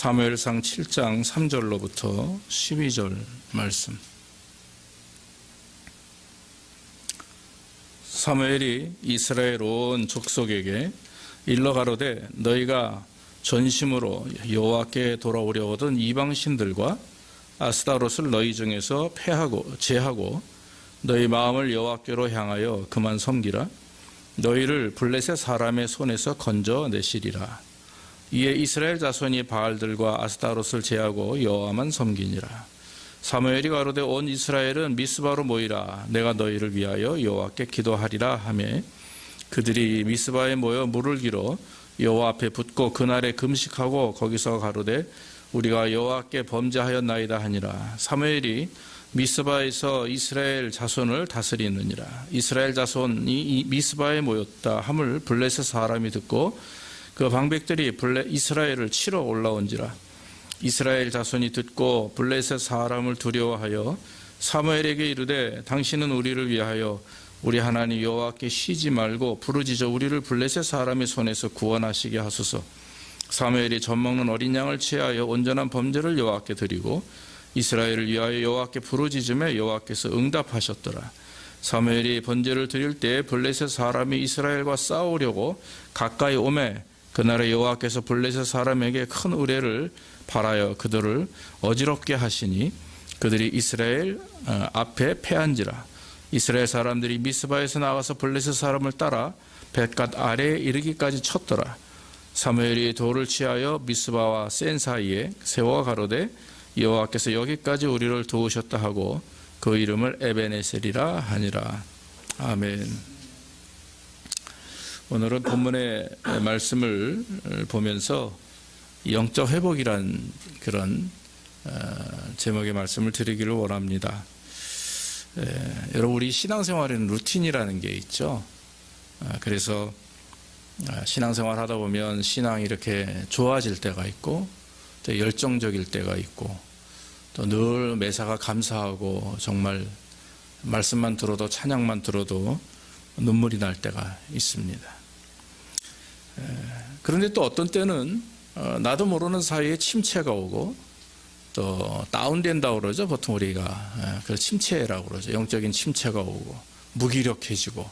사무엘상 7장 3절로부터 12절 말씀. 사무엘이 이스라엘 온 족속에게 일러 가로되 너희가 전심으로 여호와께 돌아오려거든 이방신들과 아스타롯을 너희 중에서 제하고 너희 마음을 여호와께로 향하여 그만 섬기라. 너희를 블레셋 사람의 손에서 건져내시리라. 이에 이스라엘 자손이 바알들과 아스타롯을 제하고 여호와만 섬기니라. 사무엘이 가로되 온 이스라엘은 미스바로 모이라. 내가 너희를 위하여 여호와께 기도하리라 하매 그들이 미스바에 모여 물을 길어 여호와 앞에 붓고 그날에 금식하고 거기서 가로되 우리가 여호와께 범죄하였나이다 하니라. 사무엘이 미스바에서 이스라엘 자손을 다스리느니라. 이스라엘 자손이 미스바에 모였다 함을 블레셋 사람이 듣고 그 방백들이 이스라엘을 치러 올라온지라. 이스라엘 자손이 듣고 블레셋 사람을 두려워하여 사무엘에게 이르되 당신은 우리를 위하여 우리 하나님 여호와께 쉬지 말고 부르짖어 우리를 블레셋 사람의 손에서 구원하시게 하소서. 사무엘이 젖먹는 어린 양을 취하여 온전한 범죄를 여호와께 드리고 이스라엘을 위하여 여호와께 부르짖음에 여호와께서 응답하셨더라. 사무엘이 번제를 드릴 때 블레셋 사람이 이스라엘과 싸우려고 가까이 오매 그날에 여호와께서 블레셋 사람에게 큰 의뢰를 바라여 그들을 어지럽게 하시니 그들이 이스라엘 앞에 패한지라. 이스라엘 사람들이 미스바에서 나가서 블레셋 사람을 따라 벳갓 아래에 이르기까지 쳤더라. 사무엘이 돌을 취하여 미스바와 센 사이에 세워 가로되 여호와께서 여기까지 우리를 도우셨다 하고 그 이름을 에베네셀이라 하니라. 아멘. 오늘은 본문의 말씀을 보면서 영적 회복이란 그런 제목의 말씀을 드리기를 원합니다. 여러분 우리 신앙생활에는 루틴이라는 게 있죠. 그래서 신앙생활 하다 보면 신앙이 이렇게 좋아질 때가 있고 또 열정적일 때가 있고 또 늘 매사가 감사하고 정말 말씀만 들어도 찬양만 들어도 눈물이 날 때가 있습니다. 그런데 또 어떤 때는 나도 모르는 사이에 침체가 오고 또 다운된다고 그러죠. 보통 우리가 그걸 침체라고 그러죠. 영적인 침체가 오고 무기력해지고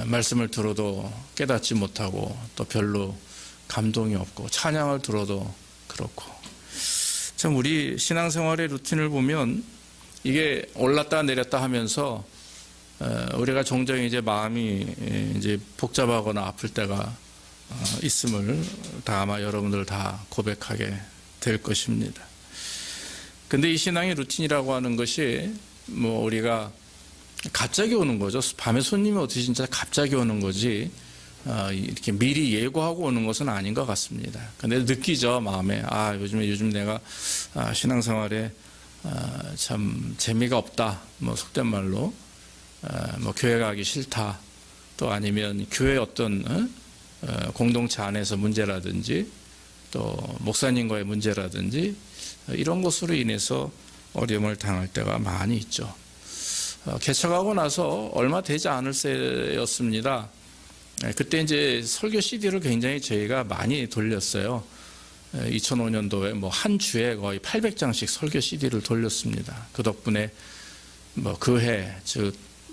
말씀을 들어도 깨닫지 못하고 또 별로 감동이 없고 찬양을 들어도 그렇고 참 우리 신앙생활의 루틴을 보면 이게 올랐다 내렸다 하면서 우리가 종종 이제 마음이 이제 복잡하거나 아플 때가 있음을 다 아마 여러분들 다 고백하게 될 것입니다. 근데 이 신앙의 루틴이라고 하는 것이 뭐 우리가 갑자기 오는 거죠. 밤에 손님이 어떻게 진짜 갑자기 오는 거지 이렇게 미리 예고하고 오는 것은 아닌 것 같습니다. 근데 느끼죠 마음에 요즘 내가 신앙생활에 참 재미가 없다. 뭐 속된 말로 뭐 교회 가기 싫다. 또 아니면 교회 어떤 공동체 안에서 문제라든지 또 목사님과의 문제라든지 이런 것으로 인해서 어려움을 당할 때가 많이 있죠. 개척하고 나서 얼마 되지 않을 때였습니다. 그때 이제 설교 CD를 굉장히 저희가 많이 돌렸어요. 2005년도에 뭐 한 주에 거의 800장씩 설교 CD를 돌렸습니다. 그 덕분에 뭐 그 해,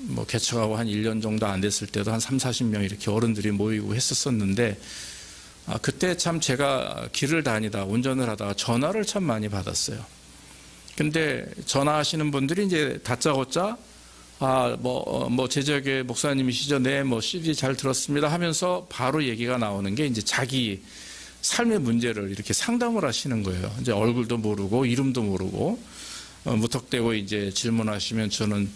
뭐 개척하고 한 1년 정도 안 됐을 때도 한 30-40명 이렇게 어른들이 모이고 했었었는데 그때 참 제가 길을 다니다 운전을 하다가 전화를 참 많이 받았어요. 근데 전화하시는 분들이 이제 다짜고짜 제적의 목사님이시죠? 네, 뭐 CD 잘 들었습니다 하면서 바로 얘기가 나오는 게 이제 자기 삶의 문제를 이렇게 상담을 하시는 거예요. 이제 얼굴도 모르고 이름도 모르고 무턱대고 이제 질문하시면 저는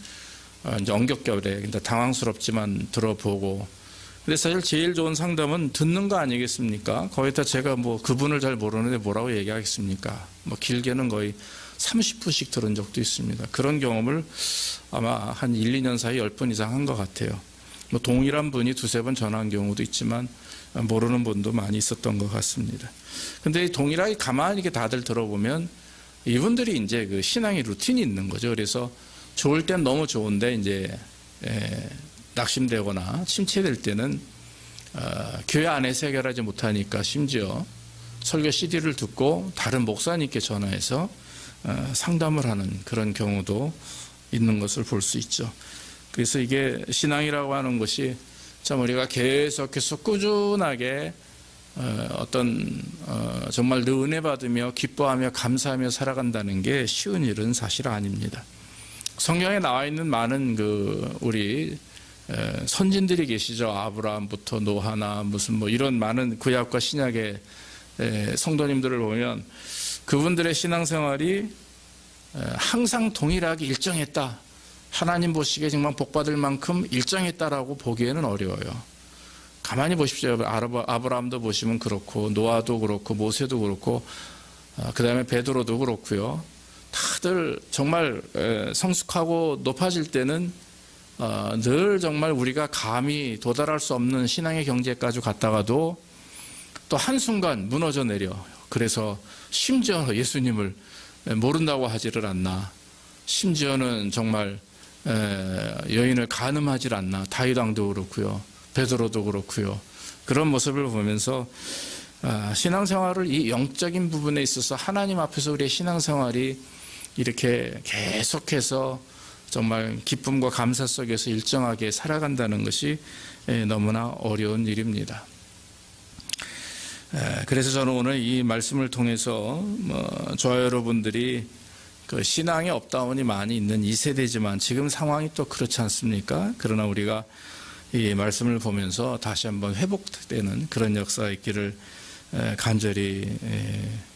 이제 엉겹결에 근데 당황스럽지만 들어보고 근데 사실 제일 좋은 상담은 듣는 거 아니겠습니까? 거기다 제가 뭐 그분을 잘 모르는데 뭐라고 얘기하겠습니까? 뭐 길게는 거의 30분씩 들은 적도 있습니다. 그런 경험을 아마 한 1-2년 사이 10번 이상 한 것 같아요. 뭐 동일한 분이 2-3번 전화한 경우도 있지만 모르는 분도 많이 있었던 것 같습니다. 근데 동일하게 가만히 이렇게 다들 들어보면 이분들이 이제 그 신앙의 루틴이 있는 거죠. 그래서 좋을 땐 너무 좋은데 이제 낙심되거나 침체될 때는 교회 안에서 해결하지 못하니까 심지어 설교 CD를 듣고 다른 목사님께 전화해서 상담을 하는 그런 경우도 있는 것을 볼 수 있죠. 그래서 이게 신앙이라고 하는 것이 참 우리가 계속해서 꾸준하게 정말 늘 은혜 받으며 기뻐하며 감사하며 살아간다는 게 쉬운 일은 사실 아닙니다. 성경에 나와 있는 많은 우리 선진들이 계시죠. 아브라함부터 노아나 무슨 이런 많은 구약과 신약의 성도님들을 보면 그분들의 신앙생활이 항상 동일하게 일정했다. 하나님 보시기에 정말 복받을 만큼 일정했다라고 보기에는 어려워요. 가만히 보십시오. 아브라함도 보시면 그렇고 노아도 그렇고 모세도 그렇고 그 다음에 베드로도 그렇고요. 다들 정말 성숙하고 높아질 때는 늘 정말 우리가 감히 도달할 수 없는 신앙의 경지까지 갔다가도 또 한순간 무너져 내려. 그래서 심지어 예수님을 모른다고 하지를 않나. 심지어는 정말 여인을 간음하질 않나. 다윗 왕도 그렇고요. 베드로도 그렇고요. 그런 모습을 보면서 신앙생활을 이 영적인 부분에 있어서 하나님 앞에서 우리의 신앙생활이 이렇게 계속해서 정말 기쁨과 감사 속에서 일정하게 살아간다는 것이 너무나 어려운 일입니다. 그래서 저는 오늘 이 말씀을 통해서 저와 여러분들이 그 신앙의 업다운이 많이 있는 이 세대지만 지금 상황이 또 그렇지 않습니까? 그러나 우리가 이 말씀을 보면서 다시 한번 회복되는 그런 역사가 있기를 간절히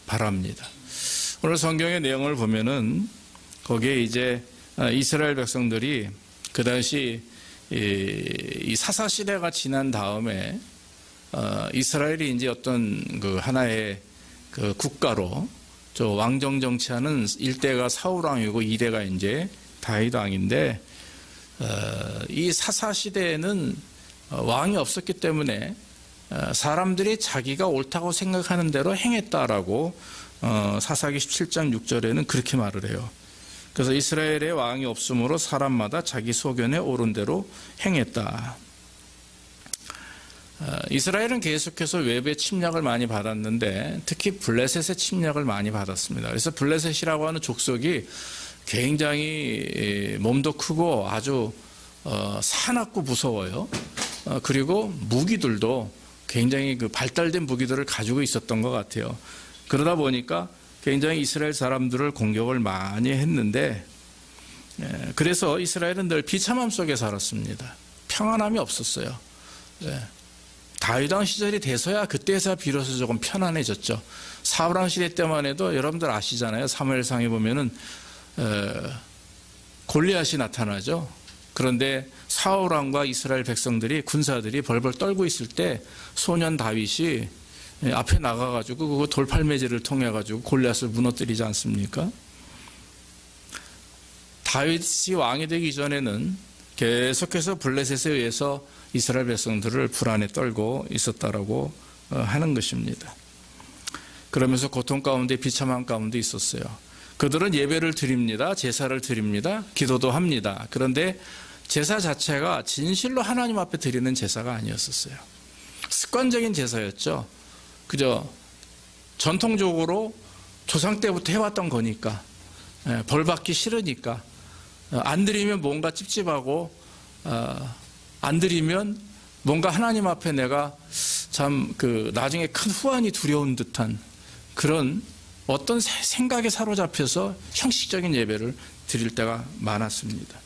바랍니다. 오늘 성경의 내용을 보면은 거기에 이제 이스라엘 백성들이 그 당시 이 사사 시대가 지난 다음에 이스라엘이 이제 어떤 그 하나의 그 국가로 저 왕정 정치하는 1대가 사울 왕이고 2대가 이제 다윗 왕인데 이 사사 시대에는 왕이 없었기 때문에 사람들이 자기가 옳다고 생각하는 대로 행했다라고 사사기 17장 6절에는 그렇게 말을 해요. 그래서 이스라엘의 왕이 없으므로 사람마다 자기 소견에 옳은 대로 행했다. 이스라엘은 계속해서 외부의 침략을 많이 받았는데 특히 블레셋의 침략을 많이 받았습니다. 그래서 블레셋이라고 하는 족속이 굉장히 몸도 크고 아주 사납고 무서워요. 그리고 무기들도 굉장히 그 발달된 무기들을 가지고 있었던 것 같아요. 그러다 보니까 굉장히 이스라엘 사람들을 공격을 많이 했는데 그래서 이스라엘은 늘 비참함 속에 살았습니다. 평안함이 없었어요. 다윗 왕 시절이 돼서야 그때에서 비로소 조금 편안해졌죠. 사울 왕 시대 때만 해도 여러분들 아시잖아요. 사무엘상에 보면은 골리앗이 나타나죠. 그런데 사울 왕과 이스라엘 백성들이 군사들이 벌벌 떨고 있을 때 소년 다윗이 앞에 나가가지고 그 돌팔매질을 통해 가지고 골리앗을 무너뜨리지 않습니까? 다윗이 왕이 되기 전에는 계속해서 블레셋에 의해서 이스라엘 백성들을 불안에 떨고 있었다라고 하는 것입니다. 그러면서 고통 가운데 비참한 가운데 있었어요. 그들은 예배를 드립니다. 제사를 드립니다. 기도도 합니다. 그런데 제사 자체가 진실로 하나님 앞에 드리는 제사가 아니었었어요. 습관적인 제사였죠. 그저 전통적으로 조상 때부터 해왔던 거니까 벌 받기 싫으니까 안 드리면 뭔가 찝찝하고 안 드리면 뭔가 하나님 앞에 내가 참 나중에 큰 후환이 두려운 듯한 그런 어떤 생각에 사로잡혀서 형식적인 예배를 드릴 때가 많았습니다.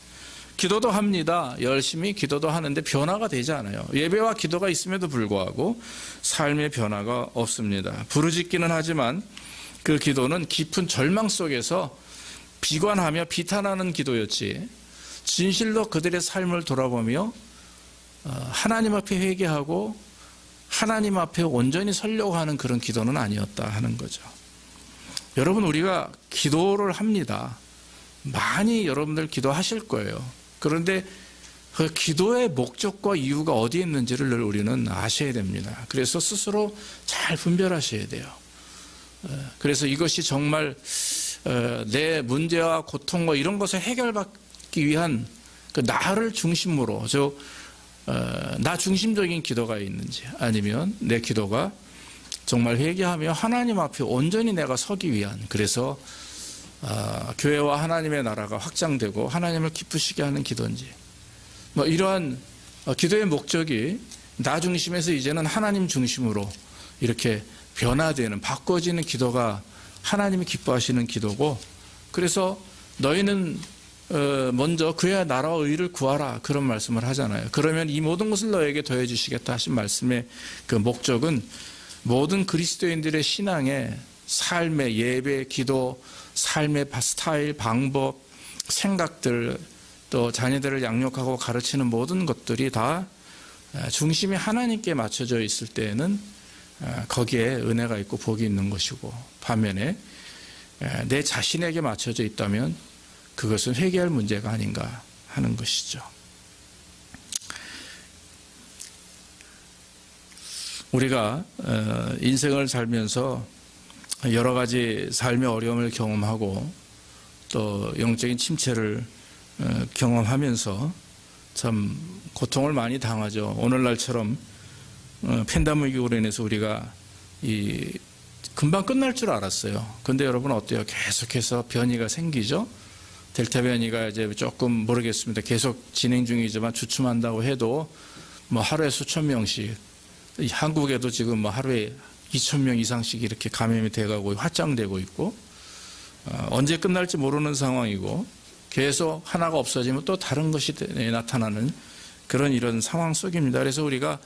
기도도 합니다. 열심히 기도도 하는데 변화가 되지 않아요. 예배와 기도가 있음에도 불구하고 삶의 변화가 없습니다. 부르짖기는 하지만 그 기도는 깊은 절망 속에서 비관하며 비탄하는 기도였지 진실로 그들의 삶을 돌아보며 하나님 앞에 회개하고 하나님 앞에 온전히 서려고 하는 그런 기도는 아니었다 하는 거죠. 여러분 우리가 기도를 합니다. 많이 여러분들 기도하실 거예요. 그런데 그 기도의 목적과 이유가 어디에 있는지를 늘 우리는 아셔야 됩니다. 그래서 스스로 잘 분별하셔야 돼요. 그래서 이것이 정말 내 문제와 고통과 이런 것을 해결받기 위한 그 나를 중심으로 나 중심적인 기도가 있는지 아니면 내 기도가 정말 회개하며 하나님 앞에 온전히 내가 서기 위한, 그래서 교회와 하나님의 나라가 확장되고 하나님을 기쁘시게 하는 기도인지, 뭐 이러한 기도의 목적이 나 중심에서 이제는 하나님 중심으로 이렇게 변화되는, 바꿔지는 기도가 하나님이 기뻐하시는 기도고, 그래서 너희는 먼저 그의 나라와 의를 구하라, 그런 말씀을 하잖아요. 그러면 이 모든 것을 너에게 더해 주시겠다 하신 말씀의 그 목적은 모든 그리스도인들의 신앙의 삶의 예배, 기도, 삶의 스타일, 방법, 생각들, 또 자녀들을 양육하고 가르치는 모든 것들이 다 중심이 하나님께 맞춰져 있을 때에는 거기에 은혜가 있고 복이 있는 것이고, 반면에 내 자신에게 맞춰져 있다면 그것은 회개할 문제가 아닌가 하는 것이죠. 우리가 인생을 살면서 여러 가지 삶의 어려움을 경험하고 또 영적인 침체를 경험하면서 참 고통을 많이 당하죠. 오늘날처럼 팬데믹으로 인해서 우리가 금방 끝날 줄 알았어요. 그런데 여러분 어때요? 계속해서 변이가 생기죠. 델타 변이가 이제 조금 모르겠습니다. 계속 진행 중이지만 주춤한다고 해도 뭐 하루에 수천 명씩, 한국에도 지금 뭐 하루에 2,000명 이상씩 이렇게 감염이 돼가고 확장되고 있고, 언제 끝날지 모르는 상황이고, 계속 하나가 없어지면 또 다른 것이 나타나는 그런 이런 상황 속입니다. 그래서 우리가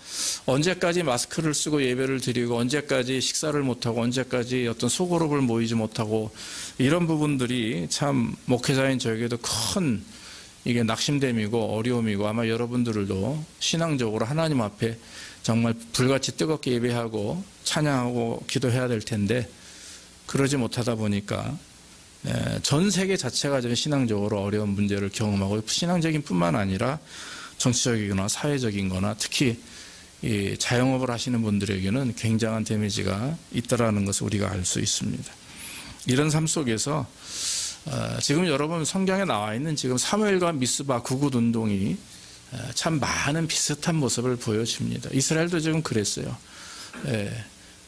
언제까지 마스크를 쓰고 예배를 드리고, 언제까지 식사를 못하고, 언제까지 어떤 소그룹을 모이지 못하고, 이런 부분들이 참 목회자인 저에게도 큰 이게 낙심됨이고 어려움이고, 아마 여러분들도 신앙적으로 하나님 앞에 정말 불같이 뜨겁게 예배하고 찬양하고 기도해야 될 텐데, 그러지 못하다 보니까 전 세계 자체가 좀 신앙적으로 어려운 문제를 경험하고, 신앙적인 뿐만 아니라 정치적이거나 사회적인 거나 특히 이 자영업을 하시는 분들에게는 굉장한 데미지가 있다는 것을 우리가 알 수 있습니다. 이런 삶 속에서 지금 여러분 성경에 나와 있는 지금 사무엘과 미스바 구굿 운동이 참 많은 비슷한 모습을 보여줍니다. 이스라엘도 지금 그랬어요.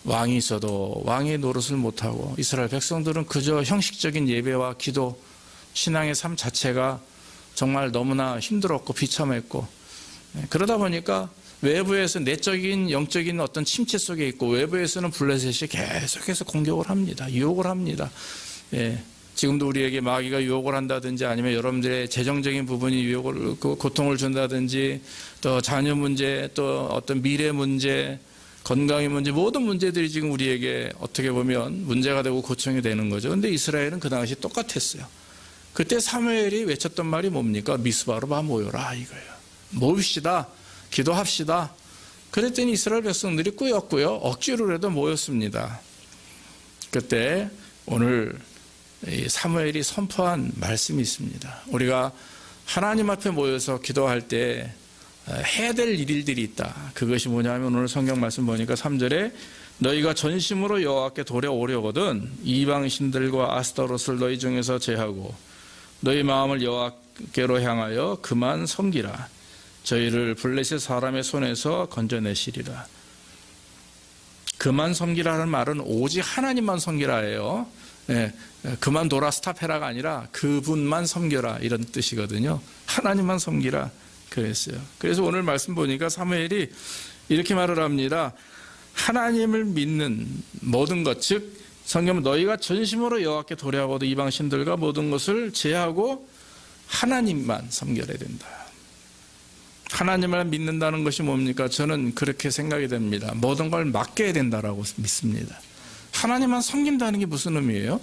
왕이 있어도 왕의 노릇을 못하고, 이스라엘 백성들은 그저 형식적인 예배와 기도, 신앙의 삶 자체가 정말 너무나 힘들었고 비참했고, 그러다 보니까 외부에서 내적인 영적인 어떤 침체 속에 있고, 외부에서는 블레셋이 계속해서 공격을 합니다. 유혹을 합니다. 지금도 우리에게 마귀가 유혹을 한다든지, 아니면 여러분들의 재정적인 부분이 유혹을, 고통을 준다든지, 또 자녀 문제, 또 어떤 미래 문제, 건강의 문제, 모든 문제들이 지금 우리에게 어떻게 보면 문제가 되고 고통이 되는 거죠. 그런데 이스라엘은 그 당시 똑같았어요. 그때 사무엘이 외쳤던 말이 뭡니까? 미스바로 모여라, 이거예요. 모읍시다, 기도합시다. 그랬더니 이스라엘 백성들이 꾸역꾸역 억지로라도 모였습니다. 그때 오늘 사무엘이 선포한 말씀이 있습니다. 우리가 하나님 앞에 모여서 기도할 때 해야 될 일들이 있다. 그것이 뭐냐면 오늘 성경 말씀 보니까 3절에 너희가 전심으로 여호와께 돌아오려거든 이방신들과 아스타롯을 너희 중에서 제하고 너희 마음을 여호와께로 향하여 그만 섬기라. 저희를 블레셋 사람의 손에서 건져내시리라. 그만 섬기라는 말은 오직 하나님만 섬기라예요. 그만둬라, 스탑해라가 아니라 그분만 섬겨라, 이런 뜻이거든요. 하나님만 섬기라 그랬어요. 그래서 오늘 말씀 보니까 사무엘이 이렇게 말을 합니다. 하나님을 믿는 모든 것, 즉 성경은 너희가 전심으로 여호와께 도래하고도 이방 신들과 모든 것을 제하고 하나님만 섬겨야 된다. 하나님을 믿는다는 것이 뭡니까? 저는 그렇게 생각이 됩니다. 모든 걸 맡겨야 된다라고 믿습니다. 하나님만 섬긴다는 게 무슨 의미예요?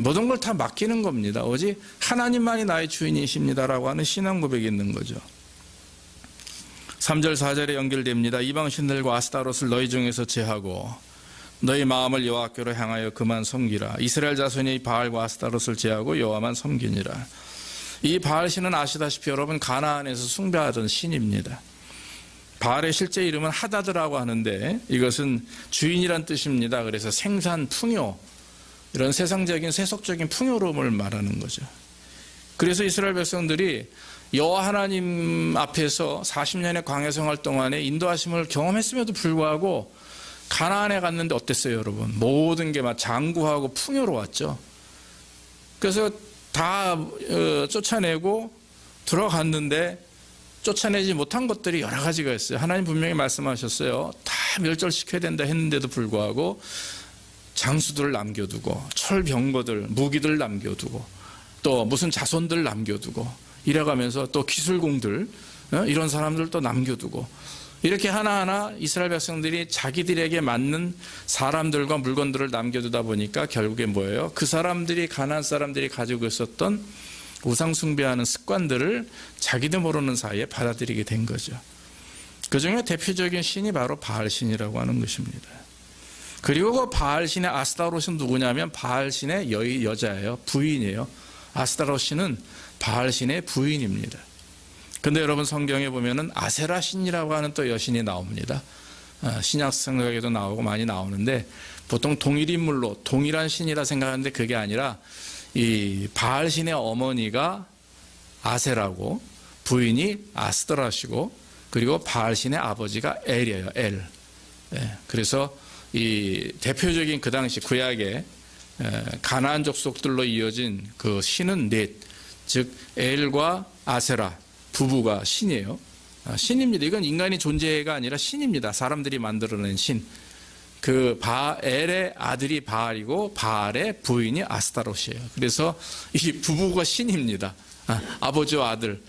모든 걸 다 맡기는 겁니다. 오직 하나님만이 나의 주인이십니다라고 하는 신앙 고백이 있는 거죠. 3절 4절에 연결됩니다. 이방신들과 아스타롯을 너희 중에서 제하고 너희 마음을 여호와께로 향하여 그만 섬기라. 이스라엘 자손이 바알과 아스타롯을 제하고 여호와만 섬기니라. 이 바알신은 아시다시피 여러분 가나안에서 숭배하던 신입니다. 바알의 실제 이름은 하다드라고 하는데 이것은 주인이란 뜻입니다. 그래서 생산, 풍요, 이런 세상적인 세속적인 풍요로움을 말하는 거죠. 그래서 이스라엘 백성들이 여호와 하나님 앞에서 40년의 광야 생활 동안에 인도하심을 경험했음에도 불구하고 가나안에 갔는데 어땠어요, 여러분? 모든 게 막 장구하고 풍요로웠죠. 그래서 다 쫓아내고 들어갔는데 쫓아내지 못한 것들이 여러 가지가 있어요. 하나님 분명히 말씀하셨어요. 다 멸절시켜야 된다 했는데도 불구하고 장수들을 남겨두고 철병거들, 무기들 남겨두고 또 무슨 자손들 남겨두고 이래가면서 또 기술공들 이런 사람들도 남겨두고 이렇게 하나하나 이스라엘 백성들이 자기들에게 맞는 사람들과 물건들을 남겨두다 보니까 결국에 뭐예요? 그 사람들이 가나안 사람들이 가지고 있었던 우상 숭배하는 습관들을 자기도 모르는 사이에 받아들이게 된 거죠. 그중에 대표적인 신이 바로 바알신이라고 하는 것입니다. 그리고 그 바알신의 아스타롯은 누구냐면 바알신의 여자예요. 부인이에요. 아스타롯은 바알신의 부인입니다. 근데 여러분 성경에 보면은 아세라 신이라고 하는 또 여신이 나옵니다. 신약 성경에도 나오고 많이 나오는데 보통 동일 인물로 동일한 신이라 생각하는데 그게 아니라 이 바알신의 어머니가 아세라고 부인이 아스더라시고 그리고 바알신의 아버지가 엘이에요. 엘. 그래서 이 대표적인 그 당시 구약의 가나안 족속들로 이어진 그 신은 넷, 즉 엘과 아세라 부부가 신이에요. 신입니다. 이건 인간이 존재가 아니라 신입니다. 사람들이 만들어낸 신. 그 엘의 아들이 바알이고 바알의 부인이 아스타롯이에요. 그래서 이 부부가 신입니다. 아버지와 아들,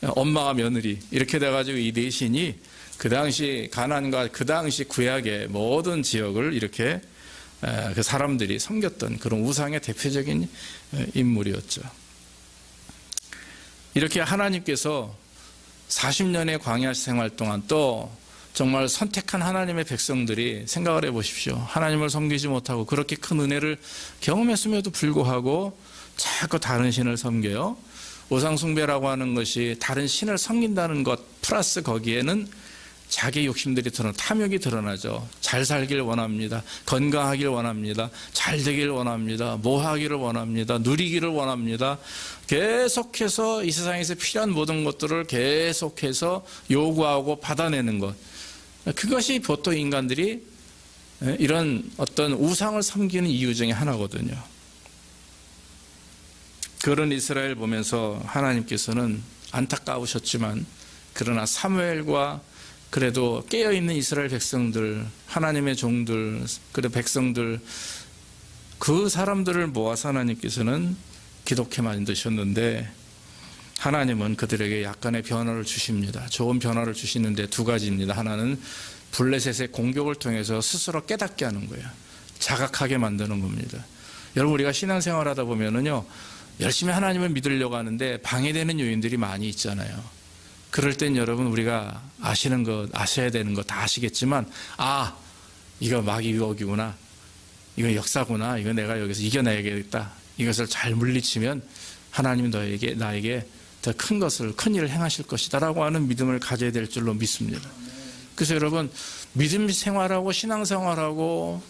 엄마와 며느리 이렇게 돼가지고 이 네 신이 그 당시 가나안과 그 당시 구약의 모든 지역을 이렇게 그 사람들이 섬겼던 그런 우상의 대표적인 인물이었죠. 이렇게 하나님께서 40년의 광야 생활 동안 또 정말 선택한 하나님의 백성들이 생각을 해보십시오. 하나님을 섬기지 못하고 그렇게 큰 은혜를 경험했음에도 불구하고 자꾸 다른 신을 섬겨요. 우상숭배라고 하는 것이 다른 신을 섬긴다는 것 플러스 거기에는 자기 욕심들이 탐욕이 드러나죠. 잘 살길 원합니다. 건강하길 원합니다. 잘 되길 원합니다. 뭐 하기를 원합니다. 누리기를 원합니다. 계속해서 이 세상에서 필요한 모든 것들을 계속해서 요구하고 받아내는 것. 그것이 보통 인간들이 이런 어떤 우상을 섬기는 이유 중에 하나거든요. 그런 이스라엘 보면서 하나님께서는 안타까우셨지만 그러나 사무엘과 그래도 깨어있는 이스라엘 백성들, 하나님의 종들, 그래 백성들 그 사람들을 모아서 하나님께서는 기독해 만드셨는데 하나님은 그들에게 약간의 변화를 주십니다. 좋은 변화를 주시는데 두 가지입니다. 하나는 블레셋의 공격을 통해서 스스로 깨닫게 하는 거예요. 자각하게 만드는 겁니다. 여러분 우리가 신앙생활하다 보면은요 열심히 하나님을 믿으려고 하는데 방해되는 요인들이 많이 있잖아요. 그럴 땐 여러분 우리가 아시는 것, 아셔야 되는 거 다 아시겠지만 이거 마귀 유혹이구나. 이거 역사구나. 이거 내가 여기서 이겨내야겠다. 이것을 잘 물리치면 하나님이 나에게 더 큰 것을, 큰 일을 행하실 것이다 라고 하는 믿음을 가져야 될 줄로 믿습니다. 그래서 여러분 믿음 생활하고 신앙생활하고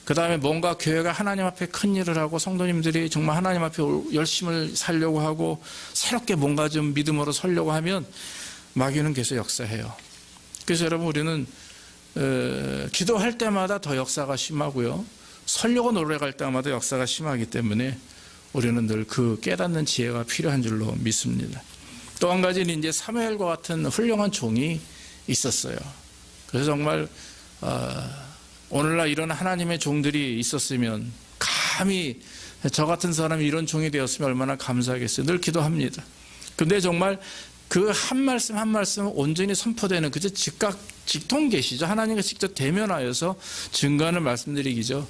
그 다음에 뭔가 교회가 하나님 앞에 큰 일을 하고 성도님들이 정말 하나님 앞에 열심을 살려고 하고 새롭게 뭔가 좀 믿음으로 서려고 하면 마귀는 계속 역사해요. 그래서 여러분 우리는 기도할 때마다 더 역사가 심하고요. 서려고 노력할 때마다 역사가 심하기 때문에 우리는 늘 그 깨닫는 지혜가 필요한 줄로 믿습니다. 또 한 가지는 이제 사무엘과 같은 훌륭한 종이 있었어요. 그래서 정말 오늘날 이런 하나님의 종들이 있었으면 감히 저 같은 사람이 이런 종이 되었으면 얼마나 감사하겠어요. 늘 기도합니다. 근데 정말 그 한 말씀 한 말씀 온전히 선포되는 그저 직통 계시죠. 하나님과 직접 대면하여서 증거하는 말씀드리기죠.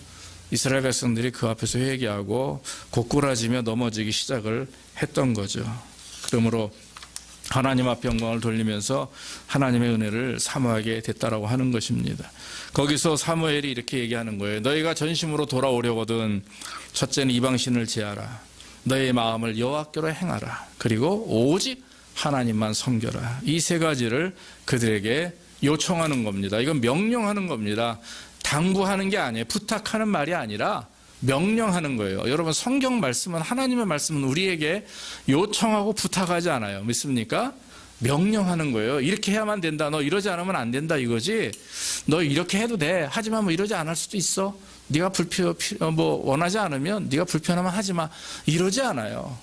이스라엘 백성들이 그 앞에서 회개하고 고꾸라지며 넘어지기 시작을 했던 거죠. 그러므로 하나님 앞에 영광을 돌리면서 하나님의 은혜를 사모하게 됐다라고 하는 것입니다. 거기서 사무엘이 이렇게 얘기하는 거예요. 너희가 전심으로 돌아오려거든 첫째는 이방신을 제하라. 너의 마음을 여호와께로 행하라. 그리고 오직 하나님만 섬겨라. 이 세 가지를 그들에게 요청하는 겁니다. 이건 명령하는 겁니다. 당부하는 게 아니에요. 부탁하는 말이 아니라 명령하는 거예요. 여러분 성경 말씀은 하나님의 말씀은 우리에게 요청하고 부탁하지 않아요. 믿습니까? 명령하는 거예요. 이렇게 해야만 된다. 너 이러지 않으면 안 된다 이거지. 너 이렇게 해도 돼. 하지만 뭐 이러지 않을 수도 있어. 네가 원하지 않으면 네가 불편하면 하지 마. 이러지 않아요.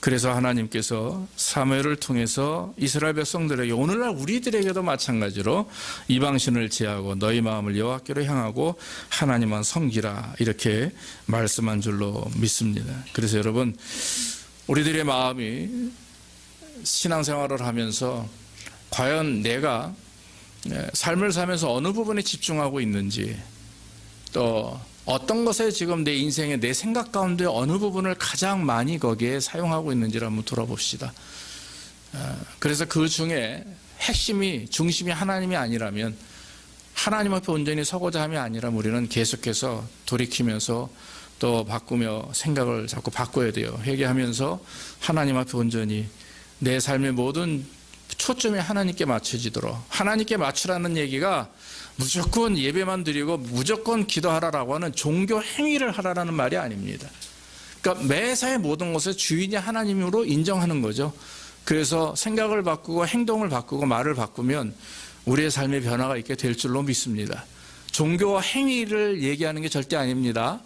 그래서 하나님께서 사무엘을 통해서 이스라엘 백성들에게, 오늘날 우리들에게도 마찬가지로 이방신을 제하고 너희 마음을 여호와께로 향하고 하나님만 섬기라, 이렇게 말씀한 줄로 믿습니다. 그래서 여러분, 우리들의 마음이 신앙생활을 하면서 과연 내가 삶을 살면서 어느 부분에 집중하고 있는지, 또 어떤 것에 지금 내 인생에, 내 생각 가운데 어느 부분을 가장 많이 거기에 사용하고 있는지를 한번 돌아봅시다. 그래서 그 중에 핵심이, 중심이 하나님이 아니라면, 하나님 앞에 온전히 서고자 함이 아니라면 우리는 계속해서 돌이키면서 또 바꾸며 생각을 자꾸 바꿔야 돼요. 회개하면서 하나님 앞에 온전히 내 삶의 모든 초점이 하나님께 맞춰지도록. 하나님께 맞추라는 얘기가 무조건 예배만 드리고 무조건 기도하라라고 하는 종교 행위를 하라라는 말이 아닙니다. 그러니까 매사의 모든 것을 주인이 하나님으로 인정하는 거죠. 그래서 생각을 바꾸고 행동을 바꾸고 말을 바꾸면 우리의 삶의 변화가 있게 될 줄로 믿습니다. 종교 행위를 얘기하는 게 절대 아닙니다.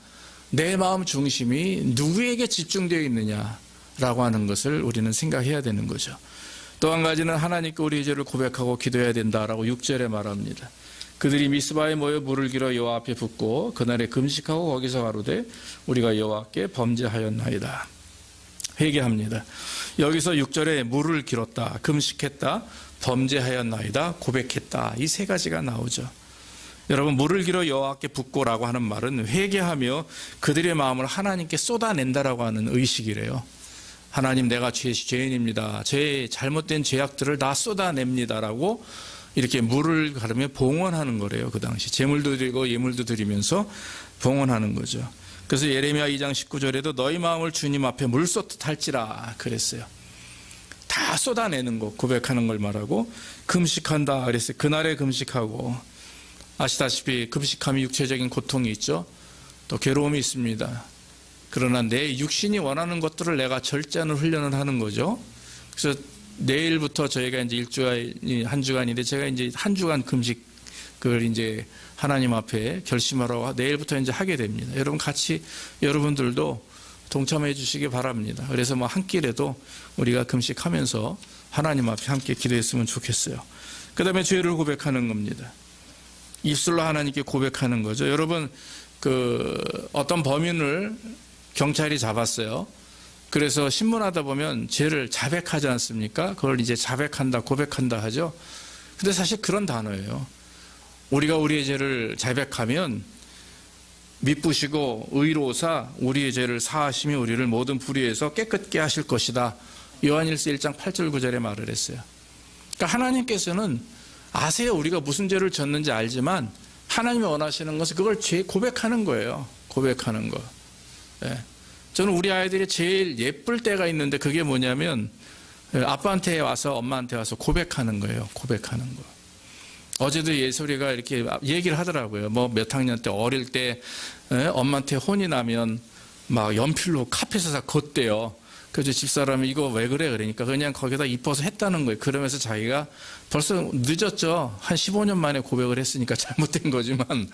내 마음 중심이 누구에게 집중되어 있느냐라고 하는 것을 우리는 생각해야 되는 거죠. 또 한 가지는 하나님께 우리의 죄를 고백하고 기도해야 된다라고 6절에 말합니다. 그들이 미스바에 모여 물을 길어 여호와 앞에 붓고 그날에 금식하고 거기서 가로되 우리가 여호와께 범죄하였나이다. 회개합니다. 여기서 6절에 물을 길었다, 금식했다, 범죄하였나이다, 고백했다, 이 세 가지가 나오죠. 여러분, 물을 길어 여호와께 붓고라고 하는 말은 회개하며 그들의 마음을 하나님께 쏟아낸다라고 하는 의식이래요. 하나님, 내가 죄인입니다. 제 잘못된 죄악들을 다 쏟아냅니다라고 이렇게 물을 가르며 봉헌하는 거래요. 그 당시 제물도 드리고 예물도 드리면서 봉헌하는 거죠. 그래서 예레미야 2장 19절에도 너희 마음을 주님 앞에 물 쏟듯 할지라 그랬어요. 다 쏟아내는 거, 고백하는 걸 말하고, 금식한다 그랬어요. 그날에 금식하고, 아시다시피 금식하면 육체적인 고통이 있죠. 또 괴로움이 있습니다. 그러나 내 육신이 원하는 것들을 내가 절제하는 훈련을 하는 거죠. 그래서 내일부터 저희가 이제 한 주간인데 제가 이제 한 주간 금식을 이제 하나님 앞에 결심하라고 내일부터 이제 하게 됩니다. 여러분 같이 여러분들도 동참해 주시기 바랍니다. 그래서 뭐 한 끼라도 우리가 금식하면서 하나님 앞에 함께 기도했으면 좋겠어요. 그 다음에 죄를 고백하는 겁니다. 입술로 하나님께 고백하는 거죠. 여러분, 어떤 범인을 경찰이 잡았어요. 그래서 신문하다 보면 죄를 자백하지 않습니까? 그걸 이제 자백한다, 고백한다 하죠. 근데 사실 그런 단어예요. 우리가 우리의 죄를 자백하면 미쁘시고 의로우사 우리의 죄를 사하시며 우리를 모든 불의에서 깨끗게 하실 것이다. 요한일서 1장 8절 9절에 말을 했어요. 그러니까 하나님께서는 아세요. 우리가 무슨 죄를 졌는지 알지만 하나님이 원하시는 것은 그걸 죄 고백하는 거예요. 고백하는 거. 네. 저는 우리 아이들이 제일 예쁠 때가 있는데 그게 뭐냐면 아빠한테 와서 엄마한테 와서 고백하는 거예요. 고백하는 거. 어제도 예솔이가 이렇게 얘기를 하더라고요. 뭐 몇 학년 때 어릴 때 엄마한테 혼이 나면 막 연필로 카펫에서 다 걷대요. 그래서 집사람이 이거 왜 그래? 그러니까 그냥 거기다 입어서 했다는 거예요. 그러면서 자기가 벌써 늦었죠. 한 15년 만에 고백을 했으니까 잘못된 거지만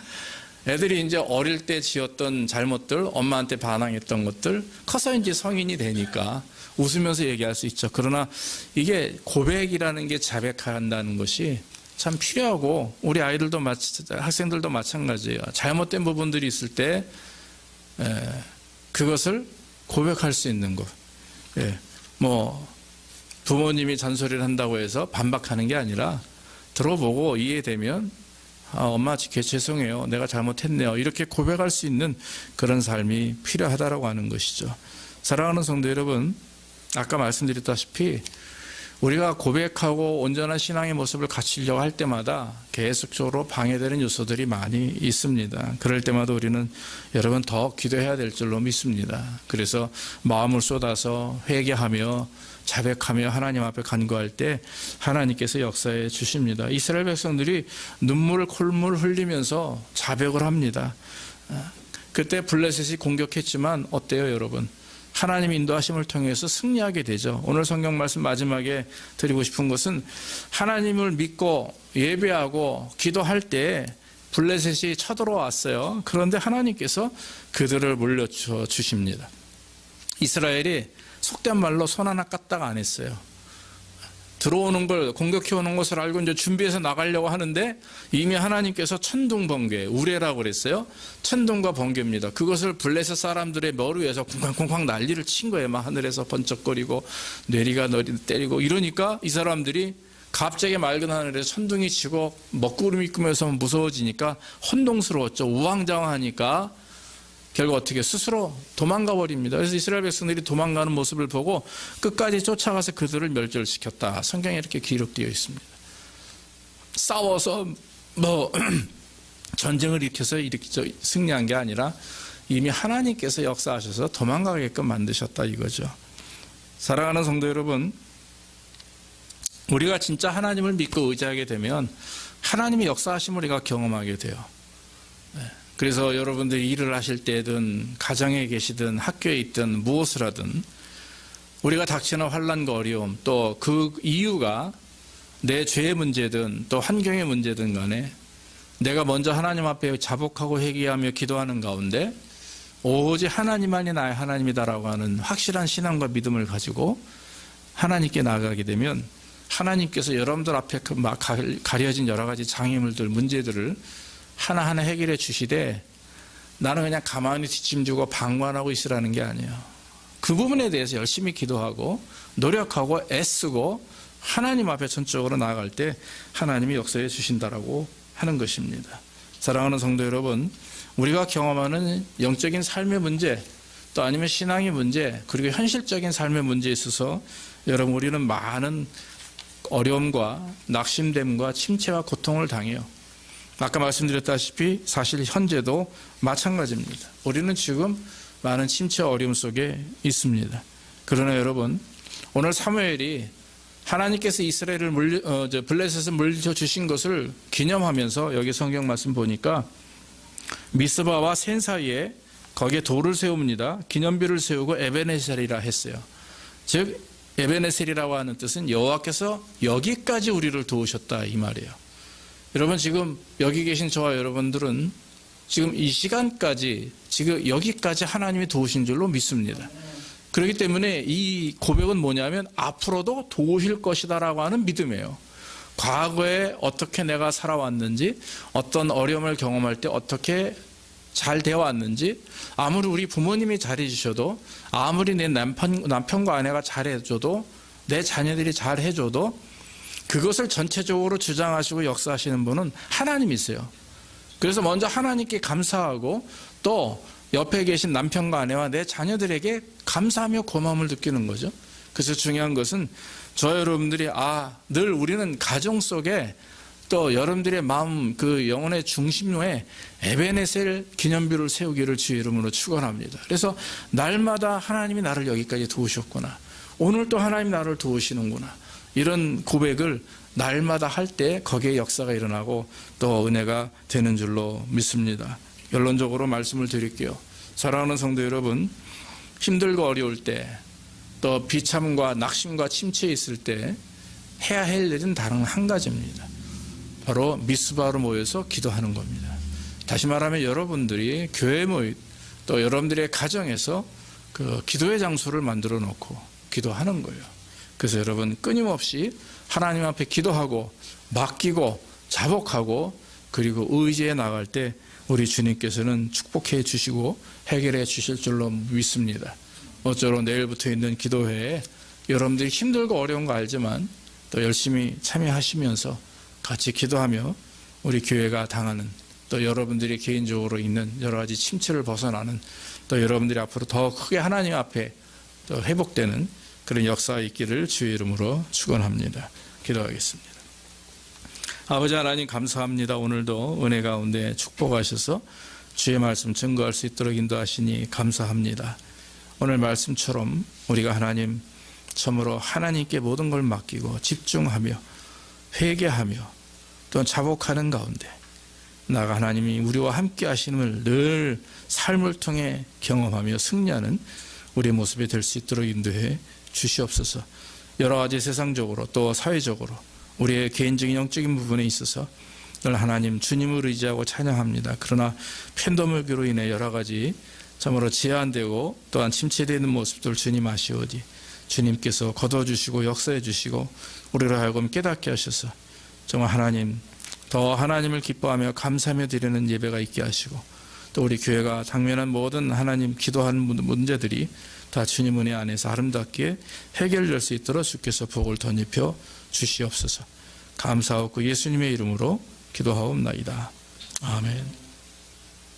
애들이 이제 어릴 때 지었던 잘못들, 엄마한테 반항했던 것들, 커서 이제 성인이 되니까 웃으면서 얘기할 수 있죠. 그러나 이게 고백이라는 게 자백한다는 것이 참 필요하고 우리 아이들도 학생들도 마찬가지예요. 잘못된 부분들이 있을 때 그것을 고백할 수 있는 것. 뭐 부모님이 잔소리를 한다고 해서 반박하는 게 아니라 들어보고 이해되면 엄마 죄송해요. 내가 잘못했네요. 이렇게 고백할 수 있는 그런 삶이 필요하다라고 하는 것이죠. 사랑하는 성도 여러분, 아까 말씀드렸다시피 우리가 고백하고 온전한 신앙의 모습을 갖추려고 할 때마다 계속적으로 방해되는 요소들이 많이 있습니다. 그럴 때마다 우리는 여러분 더 기도해야 될 줄로 믿습니다. 그래서 마음을 쏟아서 회개하며 자백하며 하나님 앞에 간구할 때 하나님께서 역사해 주십니다. 이스라엘 백성들이 눈물 콧물 흘리면서 자백을 합니다. 그때 블레셋이 공격했지만 어때요 여러분? 하나님의 인도하심을 통해서 승리하게 되죠. 오늘 성경 말씀 마지막에 드리고 싶은 것은 하나님을 믿고 예배하고 기도할 때 블레셋이 쳐들어왔어요. 그런데 하나님께서 그들을 물려줘 주십니다. 이스라엘이 속된 말로 손 하나 까딱 안 했어요. 들어오는 걸, 공격해 오는 것을 알고 이제 준비해서 나가려고 하는데 이미 하나님께서 천둥 번개, 우레라고 그랬어요. 천둥과 번개입니다. 그것을 블레셋 사람들의 머리 위에서 쿵쾅쿵쾅 난리를 친 거예요. 막 하늘에서 번쩍거리고 뇌리가 때리고 이러니까 이 사람들이 갑자기 맑은 하늘에 천둥이 치고 먹구름이 꾸며서 무서워지니까 혼동스러웠죠. 우왕좌왕하니까 결국 어떻게 스스로 도망가 버립니다. 그래서 이스라엘 백성들이 도망가는 모습을 보고 끝까지 쫓아가서 그들을 멸절시켰다. 성경에 이렇게 기록되어 있습니다. 싸워서 전쟁을 일으켜서 승리한 게 아니라 이미 하나님께서 역사하셔서 도망가게끔 만드셨다 이거죠. 사랑하는 성도 여러분, 우리가 진짜 하나님을 믿고 의지하게 되면 하나님의 역사하심을 우리가 경험하게 돼요. 그래서 여러분들이 일을 하실 때든 가정에 계시든 학교에 있든 무엇을 하든 우리가 닥치는 환난과 어려움, 또 그 이유가 내 죄의 문제든 또 환경의 문제든 간에 내가 먼저 하나님 앞에 자복하고 회개하며 기도하는 가운데 오직 하나님만이 나의 하나님이다라고 하는 확실한 신앙과 믿음을 가지고 하나님께 나아가게 되면 하나님께서 여러분들 앞에 막 가려진 여러 가지 장애물들, 문제들을 하나하나 해결해 주시되 나는 그냥 가만히 뒷짐지고 방관하고 있으라는 게 아니에요. 그 부분에 대해서 열심히 기도하고 노력하고 애쓰고 하나님 앞에 전적으로 나아갈 때 하나님이 역사해 주신다라고 하는 것입니다. 사랑하는 성도 여러분, 우리가 경험하는 영적인 삶의 문제, 또 아니면 신앙의 문제, 그리고 현실적인 삶의 문제에 있어서 여러분 우리는 많은 어려움과 낙심됨과 침체와 고통을 당해요. 아까 말씀드렸다시피 사실 현재도 마찬가지입니다. 우리는 지금 많은 침체와 어려움 속에 있습니다. 그러나 여러분, 오늘 사무엘이 하나님께서 이스라엘을 블레셋을 물려주신 것을 기념하면서 여기 성경 말씀 보니까 미스바와 센 사이에 거기에 돌을 세웁니다. 기념비를 세우고 에베네셀이라 했어요. 즉 에베네셀이라고 하는 뜻은 여호와께서 여기까지 우리를 도우셨다 이 말이에요. 여러분 지금 여기 계신 저와 여러분들은 지금 이 시간까지 지금 여기까지 하나님이 도우신 줄로 믿습니다. 그렇기 때문에 이 고백은 뭐냐면 앞으로도 도우실 것이다라고 하는 믿음이에요. 과거에 어떻게 내가 살아왔는지, 어떤 어려움을 경험할 때 어떻게 잘 되어 왔는지, 아무리 우리 부모님이 잘해주셔도, 아무리 내 남편과 아내가 잘해줘도, 내 자녀들이 잘해줘도 그것을 전체적으로 주장하시고 역사하시는 분은 하나님이세요. 그래서 먼저 하나님께 감사하고 또 옆에 계신 남편과 아내와 내 자녀들에게 감사하며 고마움을 느끼는 거죠. 그래서 중요한 것은 저 여러분들이 늘 우리는 가정 속에 또 여러분들의 마음 그 영혼의 중심로에 에베네셀 기념비를 세우기를 주의 이름으로 축원합니다. 그래서 날마다 하나님이 나를 여기까지 도우셨구나. 오늘 또 하나님이 나를 도우시는구나. 이런 고백을 날마다 할 때 거기에 역사가 일어나고 또 은혜가 되는 줄로 믿습니다. 결론적으로 말씀을 드릴게요. 사랑하는 성도 여러분, 힘들고 어려울 때, 또 비참과 낙심과 침체에 있을 때 해야 할 일은 다른 한 가지입니다. 바로 미스바로 모여서 기도하는 겁니다. 다시 말하면 여러분들이 교회 모임, 또 여러분들의 가정에서 그 기도의 장소를 만들어 놓고 기도하는 거예요. 그래서 여러분 끊임없이 하나님 앞에 기도하고 맡기고 자복하고 그리고 의지해 나갈 때 우리 주님께서는 축복해 주시고 해결해 주실 줄로 믿습니다. 모쪼록 내일부터 있는 기도회에 여러분들이 힘들고 어려운 거 알지만 또 열심히 참여하시면서 같이 기도하며 우리 교회가 당하는 또 여러분들이 개인적으로 있는 여러 가지 침체를 벗어나는 또 여러분들이 앞으로 더 크게 하나님 앞에 또 회복되는 그런 역사가 있기를 주의 이름으로 축원합니다. 기도하겠습니다. 아버지 하나님 감사합니다. 오늘도 은혜 가운데 축복하셔서 주의 말씀 증거할 수 있도록 인도하시니 감사합니다. 오늘 말씀처럼 우리가 하나님 참으로 하나님께 모든 걸 맡기고 집중하며 회개하며 또 자복하는 가운데 나가 하나님이 우리와 함께 하심을 늘 삶을 통해 경험하며 승리하는 우리의 모습이 될 수 있도록 인도해 주시옵소서. 여러 가지 세상적으로 또 사회적으로 우리의 개인적인 영적인 부분에 있어서 늘 하나님 주님을 의지하고 찬양합니다. 그러나 팬더물교로 인해 여러 가지 참으로 제한되고 또한 침체되는 모습들 주님 아시오니 주님께서 거둬주시고 역사해 주시고 우리로 하여금 깨닫게 하셔서 정말 하나님 더 하나님을 기뻐하며 감사하며 드리는 예배가 있게 하시고 또 우리 교회가 당면한 모든 하나님 기도하는 문제들이 다 주님 은혜 안에서 아름답게 해결될 수 있도록 주께서 복을 덧입혀 주시옵소서. 감사하고 예수님의 이름으로 기도하옵나이다. 아멘.